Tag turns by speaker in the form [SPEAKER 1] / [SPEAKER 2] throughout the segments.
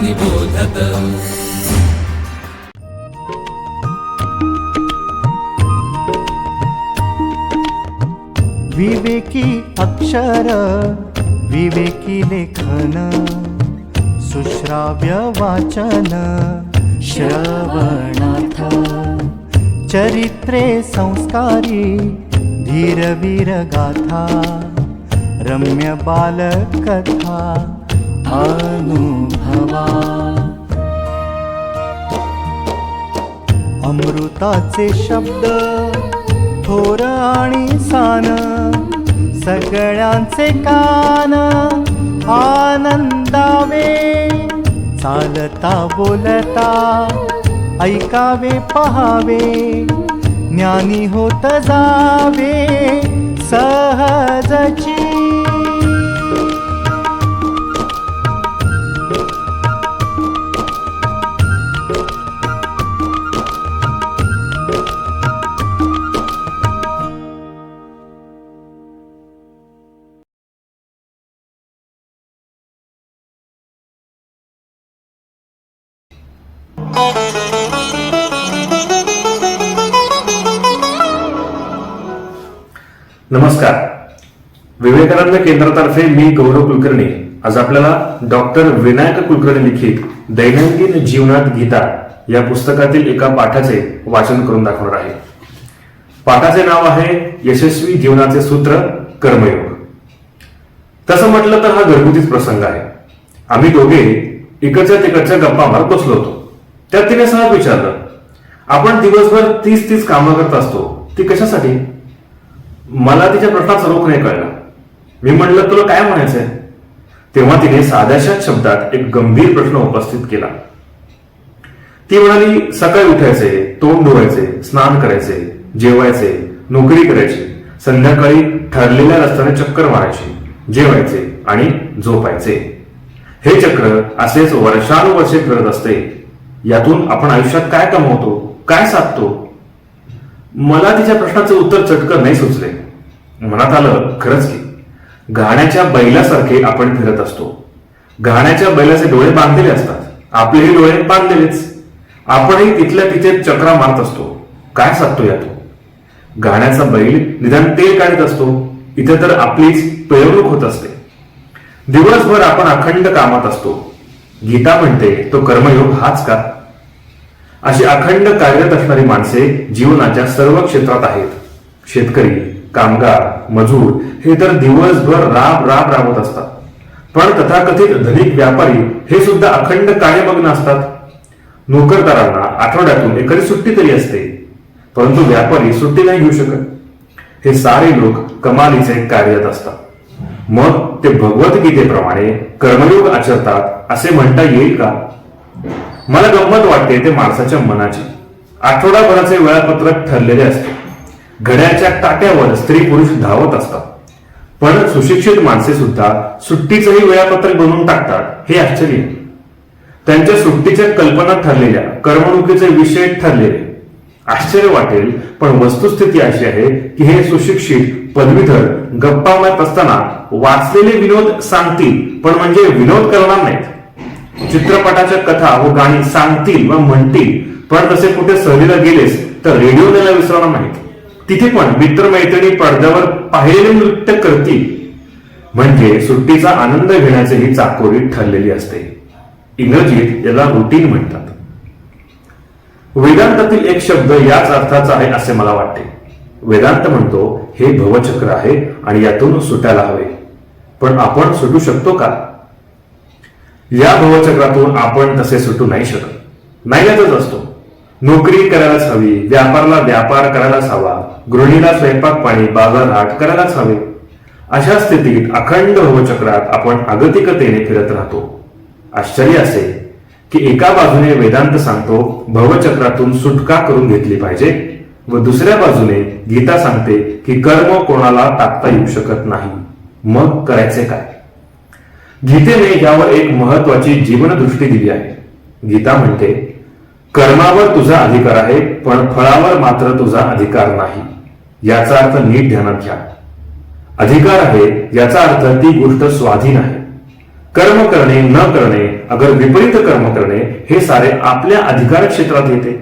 [SPEAKER 1] निबोधत।
[SPEAKER 2] विवेकी अक्षर विवेकी लेखन सुश्राव्य वाचन श्रवणार्थ चरित्रे संस्कारी धीरवीर गाथा रम्य बालकथा अनुभवा अमृताचे शब्द थोर आणि सान सगळ्यांचे कान आनंदावे चालता बोलता ऐकावे पहावे ज्ञानी होत जावे सहजची।
[SPEAKER 3] नमस्कार. विवेकानंद केंद्रातर्फे मी गौरव कुलकर्णी आज आपल्याला डॉक्टर विनायक कुलकर्णी लिखित दैनंदिन जीवनात गीता या पुस्तकातील एका पाठाचे वाचन करून दाखवणार आहे. पाठाचे नाव आहे यशस्वी जीवनाचे सूत्र कर्मयोग. तसं म्हटलं तर हा घरगुतीच प्रसंग आहे. आम्ही दोघे इकडच्या तिकडच्या गप्पा मारत बसलो होतो. त्यात तिने सहज विचारलं, आपण दिवसभर 30 कामं करत असतो, ती कशासाठी? मला तिच्या प्रश्नाचा रोख नाही कळला. मी म्हटलं, तुला काय म्हणायचंय? तेव्हा तिने साध्याशा शब्दात एक गंभीर प्रश्न उपस्थित केला. ती म्हणाली, सकाळी उठायचे, तोंड धुवायचे, स्नान करायचे, जेवायचे, नोकरी करायची, संध्याकाळी ठरलेल्या रस्त्याने चक्कर मारायची, जेवायचे आणि झोपायचे. हे चक्र असेच वर्षानुवर्षे फिरत असते. यातून आपण आयुष्यात काय कमवतो, काय साधतो? मला तिच्या प्रश्नाचं उत्तर चटकन नाही सुचले. मनात आलं, खरंच की घाण्याच्या बैलासारखे आपण फिरत असतो. घाण्याच्या बैलाचे डोळे बांधलेले असतात, आपलेही डोळे बांधलेलेच. आपणही तिथल्या तिथे चक्रा मारत असतो. काय साधतो यातून? घाण्याचा बैल निदान तेल काढत असतो, इथे तर आपलीच पिळवणूक होत असते. दिवसभर आपण अखंड कामात असतो. गीता म्हणते तो कर्मयोग हाच का? अशी अखंड कार्यरत असणारी माणसे जीवनाच्या सर्व क्षेत्रात आहेत. शेतकरी, कामगार, मजूर हे तर दिवसभर राबत असतात. पण तथाकथित धनिक व्यापारी हे सुद्धा अखंड कार्यमग्न असतात. नोकरदारांना आठवड्यातून एखादी सुट्टी तरी असते, परंतु व्यापारी सुट्टी नाही घेऊ शकत. हे सारे लोक कमालीचे कार्यरत असतात. मग ते भगवद्गीतेप्रमाणे कर्मयोग आचरतात असे म्हणता येईल का? मला गंमत वाटते ते माणसाच्या मनाची. आठवडाभराचे वेळापत्रक ठरलेले असते. घड्याच्या काट्यावर स्त्री पुरुष धावत असतात. पण सुशिक्षित माणसे सुद्धा सुट्टीचंही वेळापत्रक बनवून टाकतात, हे आश्चर्य. त्यांच्या सुट्टीच्या कल्पना ठरलेल्या, करमणुकीचे विषय ठरलेले. आश्चर्य वाटेल, पण वस्तुस्थिती अशी आहे की हे सुशिक्षित पदवीधर गप्पा मारत असताना वाचलेले विनोद सांगतील, पण म्हणजे विनोद करणार नाहीत. चित्रपटाच्या कथा व गाणी सांगतील व म्हणतील, पण तसे कुठे सहलीला गेलेस तर रेडिओ द्यायला विसरणार नाहीत. तिथे पण मित्रमैत्रिणी पडद्यावर पाहिलेले नृत्य करतील. म्हणजे सुट्टीचा आनंद घेण्याची ही चाकोरी ठरलेली असते. इंग्रजीत याला रुटीन म्हणतात. वेदांतातील एक शब्द याच अर्थाचा आहे असे मला वाटते. वेदांत म्हणतो हे भवचक्र आहे आणि यातून सुटायला हवे. पण आपण सुटू शकतो का? या भवचक्रातून आपण तसे सुटू नाही शकत. नाईलाजच असतो. नोकरी करायलाच हवी, व्यापाराला व्यापार करायलाच हवा, गृहिणीला स्वयंपाक पाणी बाजारहाट करायलाच हवे. अशा स्थितीत अखंड भवचक्रात आपण अगतिकतेने फिरत राहतो. आश्चर्य असे की एका बाजूने वेदांत सांगतो भवचक्रातून सुटका करून घेतली पाहिजे, व दुसऱ्या बाजूने गीता सांगते की कर्म कोणाला टाकता येऊ शकत नाही. मग करायचे काय? गीतेने यावर एक महत्वाची जीवनदृष्टी दिली आहे. गीता म्हणते कर्मावर तुझा अधिकार आहे, पण फळावर मात्र तुझा अधिकार नाही. याचा अर्थ नीट ध्यानात घ्या. अधिकार आहे याचा अर्थ ती गोष्ट स्वाधीन आहे. कर्म करणे न करणे अगर विपरीत कर्म करणे हे सारे आपल्या अधिकार क्षेत्रात येते.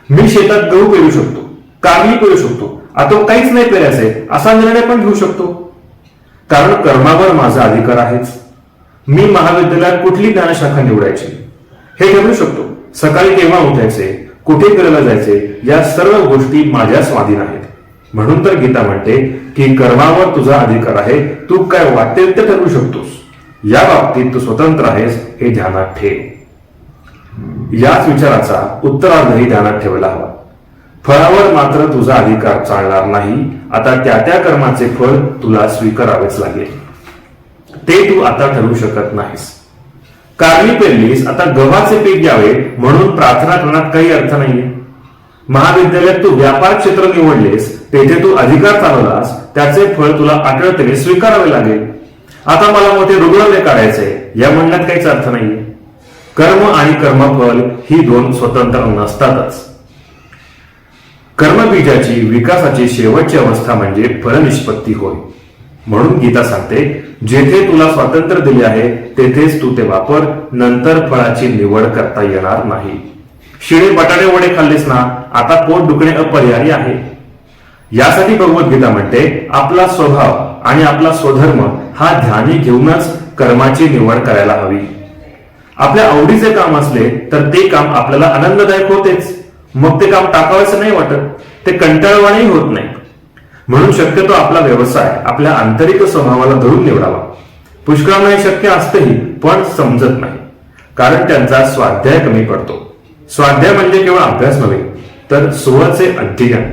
[SPEAKER 3] मी शेतात गहू पेरू शकतो, कारली पेरू शकतो, आता काहीच नाही पेरायचे असा निर्णय पण घेऊ शकतो, कारण कर्मावर माझा अधिकार आहेच. मी महाविद्यालयात कुठली ज्ञानशाखा निवडायची हे ठरवू शकतो. सकाळी केव्हा उठायचे, कुठे फिरायला जायचे, या सर्व गोष्टी माझ्या स्वाधीन आहेत. म्हणून तर गीता म्हणते की कर्मावर तुझा अधिकार आहे, तू काय वाटेल ते ठरवू शकतोस. या बाबतीत तू स्वतंत्र आहेस हे ध्यानात ठेव. याच विचाराचा उत्तरार्धही ध्यानात ठेवायला हवा. फळावर मात्र तुझा अधिकार चालणार नाही. आता त्या कर्माचे फळ तुला स्वीकारावेच लागेल. ते तू आता ठरवू शकत नाहीस. कारली पेरलीस, आता गव्हाचे पीक घ्यावे म्हणून प्रार्थना करण्यात काही अर्थ नाहीये. महाविद्यालयात तू व्यापार क्षेत्र निवडलेस, तेथे तू अधिकार चालवलास, त्याचे फळ तुला अटळतेने स्वीकारावे लागेल. आता मला मोठे रुग्णालय काढायचे या म्हणण्यात काहीच अर्थ नाहीये. कर्म आणि कर्मफल ही दोन स्वतंत्र नसतातच. कर्मबीजाची विकासाची शेवटची अवस्था म्हणजे फलनिष्पत्ती होय. म्हणून गीता सांगते, जेथे तुला स्वातंत्र्य दिले आहे तेथेच तू ते वापर, नंतर फळाची निवड करता येणार नाही. शिळे बटाटे वडे खाल्लेस ना, आता पोट दुखणे अपरिहार्य आहे. यासाठी भगवद्गीता म्हणते, आपला स्वभाव आणि आपला स्वधर्म हा ध्यानी घेऊनच कर्माची निवड करायला हवी. आपल्या आवडीचे काम असले तर ते काम आपल्याला आनंददायक होतेच, मग ते काम टाकावायचं नाही वाटत, ते कंटाळवाणेही होत नाही. म्हणून शक्यतो आपला व्यवसाय आपल्या आंतरिक स्वभावाला धरून निवडावा. पुष्कळांना हे शक्य असतेही, पण समजत नाही, कारण त्यांचा स्वाध्याय कमी पडतो. स्वाध्याय म्हणजे केवळ अभ्यास नव्हे, तर सोहळचे अध्ययन.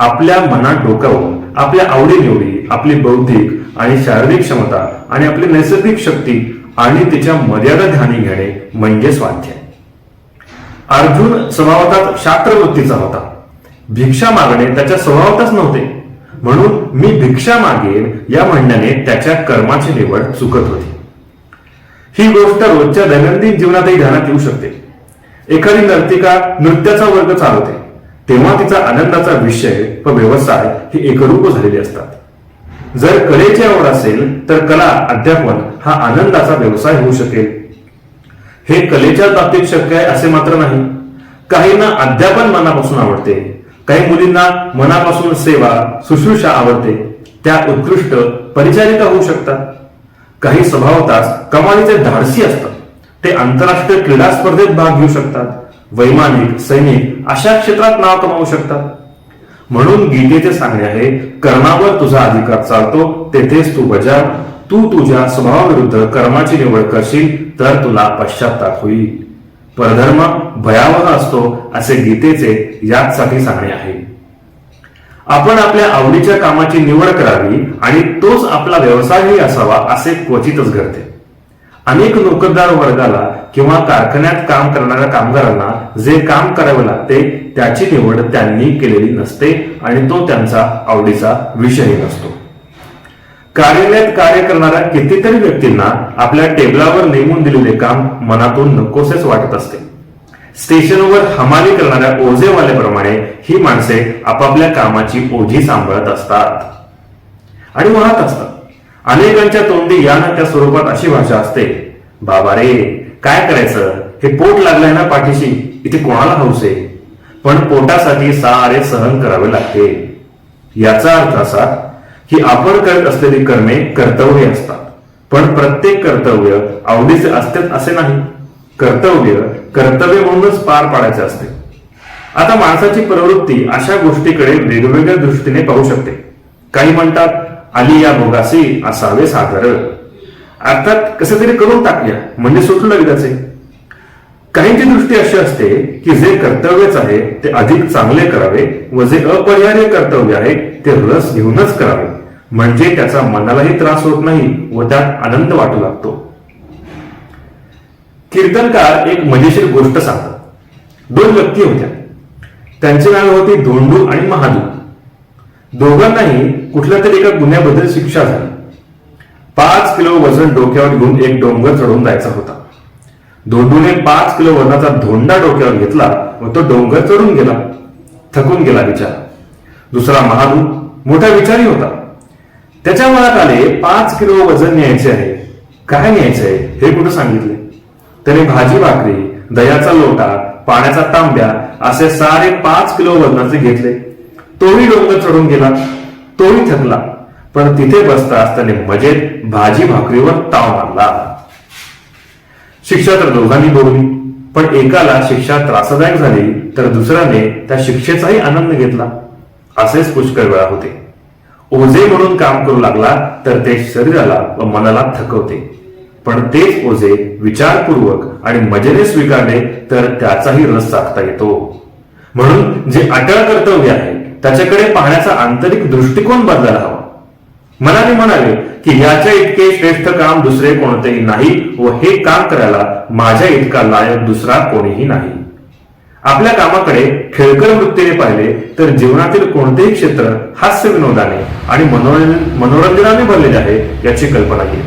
[SPEAKER 3] आपल्या मनात डोकावून आपल्या आवडीनिवडी, आपली बौद्धिक आणि शारीरिक क्षमता आणि आपली नैसर्गिक शक्ती आणि तिच्या मर्यादा ध्यानी घेणे म्हणजे स्वाध्याय. अर्जुन स्वभावतःच शास्त्रवृत्तीचा होता. भिक्षा मागणे त्याच्या स्वभावातच नव्हते. म्हणून मी भिक्षा मागेन या म्हणण्याने त्याच्या कर्माची निवड चुकत होती. ही गोष्ट रोजच्या दैनंदिन जीवनातही ध्यानात येऊ शकते. एखादी नर्तिका नृत्याचा वर्ग चालवते, तेव्हा तिचा आनंदाचा विषय व व्यवसाय ही एकरूप झालेले असतात. जर कलेची आवड असेल तर कला अध्यापन हा आनंदाचा व्यवसाय होऊ शकेल. हे कलेच्या बाबतीत शक्य आहे असे मात्र नाही. काहींना अध्यापन मनापासून आवडते, काही मुलींना मनापासून सेवा शुश्रूषा आवडते, त्या उत्कृष्ट परिचारिका होऊ शकतात. काही स्वभावताच कमालीचे धाडसी असतात, ते आंतरराष्ट्रीय क्रीडा स्पर्धेत भाग घेऊ शकतात, वैमानिक सैनिक अशा क्षेत्रात नाव कमावू शकतात. म्हणून गीतेचे सांगणे आहे, कर्मावर तुझा अधिकार चालतो, तेथेच तू बजाव. तू तुझ्या स्वभावाविरुद्ध कर्माची निवड करशील तर तुला पश्चाताप होईल. परधर्म भयावह असतो असे गीतेचे याचसाठी सांगणे आहे. आपण आपल्या आवडीच्या कामाची निवड करावी आणि तोच आपला व्यवसायही असावा असे क्वचितच घडते. अनेक नोकरदार वर्गाला किंवा कारखान्यात काम करणाऱ्या कामगारांना जे काम करावे लागते त्याची निवड त्यांनी केलेली नसते आणि तो त्यांचा आवडीचा विषयही नसतो. कार्यालयात कार्य करणाऱ्या कितीतरी व्यक्तींना आपल्या टेबलावर नेमून दिलेले काम मनातून नकोसेच वाटत असते. स्टेशनवर हमाली करणाऱ्या ओझेवाल्याप्रमाणे ही माणसे आपापल्या कामाची ओझी सांभाळत असतात आणि वाहत असतात. अनेकांच्या तोंडी या ना त्या स्वरूपात अशी भाषा असते, बाबा रे काय करायचं, हे पोट लागलंय ना पाठीशी, इथे कोणाला हौस आहे, पण पोटासाठी सारे सहन करावे लागते. याचा अर्थ असा की आपण करत असलेली कर्मे कर्तव्य असतात, पण प्रत्येक कर्तव्य आवडीचे असतेच असे नाही. कर्तव्य म्हणूनच पार पाडायचे असते. आता माणसाची प्रवृत्ती अशा गोष्टीकडे वेगवेगळ्या दृष्टीने पाहू शकते. काही म्हणतात आली या भोगासी असावे सादर, अर्थात कसे तरी करून टाकल्या म्हणजे सुटलं एकदाचे. काहींची दृष्टी अशी असते की जे कर्तव्यच आहे ते अधिक चांगले करावे व जे अपरिहार्य कर्तव्य आहे ते रस घेऊनच करावे, म्हणजे त्याचा मनालाही त्रास होत नाही व त्यात आनंद वाटू लागतो. कीर्तनकार एक मजेशीर गोष्ट सांगतात. दोन व्यक्ती होत्या, त्यांची नावे होती धोंडू आणि महादू. दोघांनाही कुठल्या तरी एका गुन्ह्याबद्दल शिक्षा झाली. 5 किलो वजन डोक्यावर घेऊन एक डोंगर चढून जायचा होता. धोंडूने 5 किलो वजनाचा धोंडा डोक्यावर घेतला व तो डोंगर चढून गेला. थकून गेला बिचारा. दुसरा महादू मोठा विचारी होता. त्याच्या मनात आले 5 किलो वजन न्यायचे आहे, काय न्यायचे आहे हे कुठं सांगितले. त्याने भाजी भाकरी, दह्याचा लोटा, पाण्याचा तांब्या असे सारे 5 किलो वजनाचे घेतले. तोही डोंगर चढून गेला, तोही थकला, पण तिथे बसताच त्याने मजेत भाजी भाकरीवर ताव मारला. शिक्षा तर दोघांनी भोगली, पण एकाला शिक्षा त्रासदायक झाली तर दुसऱ्याने त्या शिक्षेचाही आनंद घेतला. असेच पुष्कळ वेळा होते. ओझे म्हणून काम करू लागला तर ते शरीराला व मनाला थकवते, पण तेच ओझे विचारपूर्वक आणि मजेने स्वीकारले तर त्याचाही रस चाखता येतो. म्हणून जे अटळ कर्तव्य आहे त्याच्याकडे पाहण्याचा आंतरिक दृष्टिकोन बदलायला हवा. मनाने म्हणावे की याच्या इतके श्रेष्ठ काम दुसरे कोणतेही नाही व हे काम करायला माझ्या इतका लायक दुसरा कोणीही नाही. आपल्या कामाकडे खेळकर वृत्तीने पाहिले तर जीवनातील कोणतेही क्षेत्र हास्य विनोदाने आणि मनोरंजनाने भरलेले आहे याची कल्पना येईल.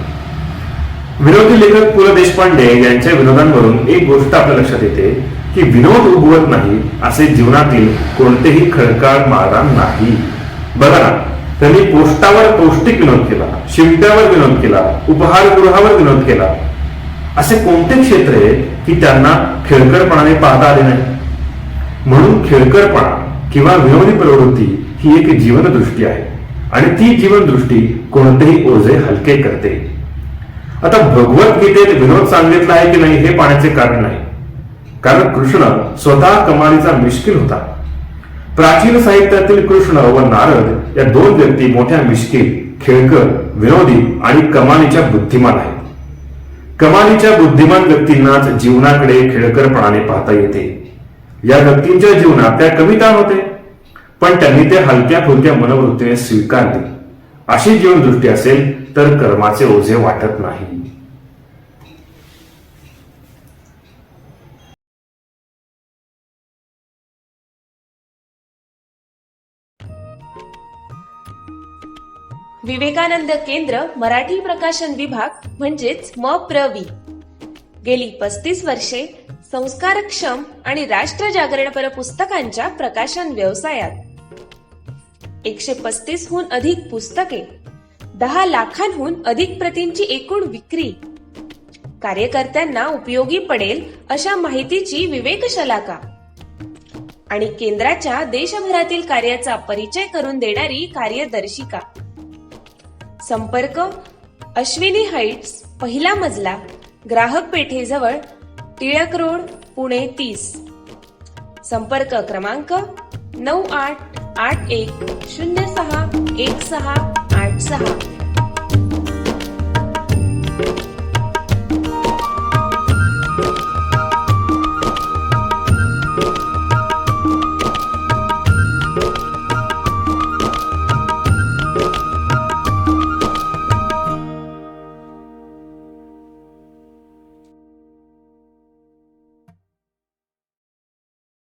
[SPEAKER 3] विनोदी लेखक पु ल देशपांडे यांच्या विनोदांवरून एक गोष्ट आपल्या लक्षात येते की विनोद उगवत नाही असे जीवनातील कोणतेही खडकाळ मारणार नाही. बघा ना, त्यांनी पोस्टावर पौष्टिक विनोद केला, शिंप्यावर विनोद केला, उपहारगृहावर विनोद केला. असे कोणते क्षेत्र आहे की त्यांना खेळकरपणाने पाहता आले नाही? म्हणून खेळकरपणा किंवा विनोदी प्रवृत्ती ही एक जीवनदृष्टी आहे आणि ती जीवनदृष्टी कोणतेही ओझे हलके करते. आता भगवद्गीतेत विनोद सांगितला आहे की नाही हे पाहण्याचे कारण नाही, कारण कृष्ण स्वतः कमालीचा मिश्किल होता. प्राचीन साहित्यातील कृष्ण व नारद या दोन व्यक्ती मोठ्या मिश्किल, खेळकर, विनोदी आणि कमालीच्या बुद्धिमान आहेत. कमालीच्या बुद्धिमान व्यक्तींनाच जीवनाकडे खेळकरपणाने पाहता येते. या व्यक्तींच्या जीवनात त्या कमी ताण होते, पण त्यांनी ते हलक्या फुलक्या मनोवृत्तीने स्वीकारले. अशी जीवनदृष्टी असेल तर कर्माचे ओझे वाटत नाही.
[SPEAKER 1] विवेकानंद केंद्र मराठी प्रकाशन विभाग म्हणजेच MPRV गेली 35 वर्षे संस्कारक्षम आणि राष्ट्र जागरणपर पुस्तकांच्या प्रकाशन व्यवसायात. 135 हून अधिक पुस्तके, 10 लाखांहून अधिक प्रतींची एकूण विक्री, कार्यकर्त्यांना उपयोगी पडेल अशा माहितीची विवेकशलाका आणि केंद्राच्या देशभरातील कार्याचा परिचय करून देणारी कार्यदर्शिका. संपर्क अश्विनी हाईट्स, पहिला मजला, ग्राहक पेठेजवळ, टिळक रोड, पुणे 30. संपर्क क्रमांक 9881061686.